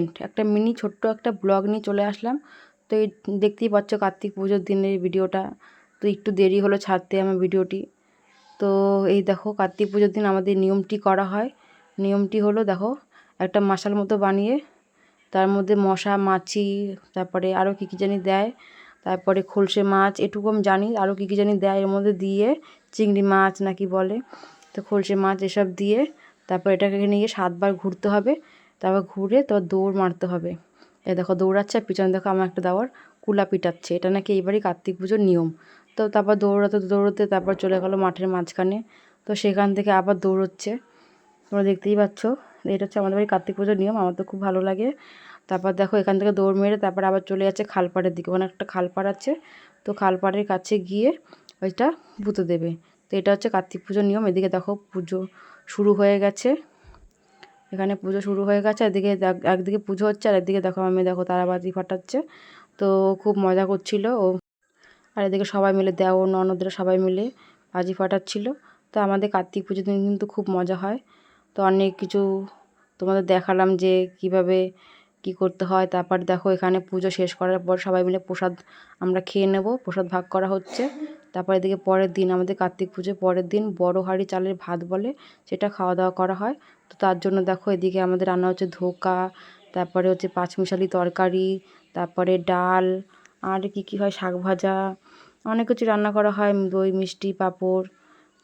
Friend, একটা mini ছোট্ট একটা ব্লগ নিয়ে চলে আসলাম। তো এই দেখতেই পাচ্ছ কার্তিক পুজোর দিনের ভিডিওটা। তো একটু দেরি হলো ছাড়তে আমার ভিডিওটি। তো এই দেখো কার্তিক পুজোর দিন আমাদের নিয়মটি করা হয়। নিয়মটি হলো দেখো, একটা মশাল মতো বানিয়ে তার মধ্যে মশা মাছি তারপরে আরও কী কী জানি দেয়, তারপরে খলসে মাছ, এটুকু আমি জানি, আরও কী কী জানি দেয় এর মধ্যে দিয়ে, চিংড়ি মাছ নাকি বলে, তো খলসে মাছ এসব দিয়ে তারপর এটাকে নিয়ে 7 বার ঘুরতে হবে। তারপর ঘুরে তারপর দৌড় মারতে হবে। এ দেখো দৌড়াচ্ছে, আর পিছনে দেখো আমার একটা দেওয়ার কুলা পিটাচ্ছে। এটা নাকি এইবারই কার্তিক পুজোর নিয়ম। তো তারপর দৌড়াতে দৌড়াতে তারপর চলে গেলো মাঠের মাঝখানে। তো সেখান থেকে আবার দৌড়চ্ছে, তোমরা দেখতেই পাচ্ছ। এটা হচ্ছে আমাদের বাড়ি কার্তিক পুজোর নিয়ম, আমার তো খুব ভালো লাগে। তারপর দেখো এখান থেকে দৌড় মেরে তারপর আবার চলে যাচ্ছে খালপাড়ের দিকে, ওখানে একটা খালপাড় আছে। তো খালপাড়ের কাছে গিয়ে ওইটা পুঁতে দেবে। তো এটা হচ্ছে কার্তিক পুজোর নিয়ম। এদিকে দেখো পুজো শুরু হয়ে গেছে, এখানে পুজো শুরু হয়ে গেছে। এদিকে একদিকে পুজো হচ্ছে আর একদিকে দেখো আমি দেখো তারাবাতি ফাটাচ্ছে। তো খুব মজা করছিল ও। আর এদিকে সবাই মিলে দেওর ননদরা সবাই মিলে বাজি ফাটাচ্ছিল। তো আমাদের কার্তিক পুজোর দিন কিন্তু খুব মজা হয়। তো অনেক কিছু তোমাদের দেখালাম যে কিভাবে কি করতে হয়। তারপর দেখো এখানে পুজো শেষ করার পর সবাই মিলে প্রসাদ আমরা খেয়ে নেব, প্রসাদ ভাগ করা হচ্ছে। তারপর এদিকে পরের দিন আমাদের কার্তিক পুজোর পরের দিন বড় হাঁড়ি চালের ভাত বলে, সেটা খাওয়া দাওয়া করা হয়। তো তার জন্য দেখো এদিকে আমাদের রান্না হচ্ছে ধোকা, তারপরে হচ্ছে পাঁচমিশালি তরকারি, তারপরে ডাল, আর কি কি হয়, শাক ভাজা, অনেক কিছু রান্না করা হয়, দই মিষ্টি পাঁপড়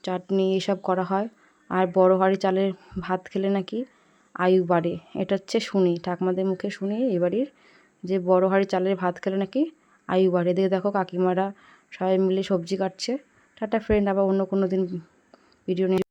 চাটনি এসব করা হয়। আর বড় হাঁড়ি চালের ভাত খেলে নাকি আয়ু বাড়ে, এটা হচ্ছে শুনি ঠাকুমাদের মুখে শুনি এই বাড়ির, যে বড় হাঁড়ি চালের ভাত খেলে নাকি আয়ু বাড়ে। এদিকে দেখো কাকিমারা সবাই মিলে সবজি কাটছে। টাটা ফ্রেন্ড, আবার অন্য কোনো দিন ভিডিও নিয়ে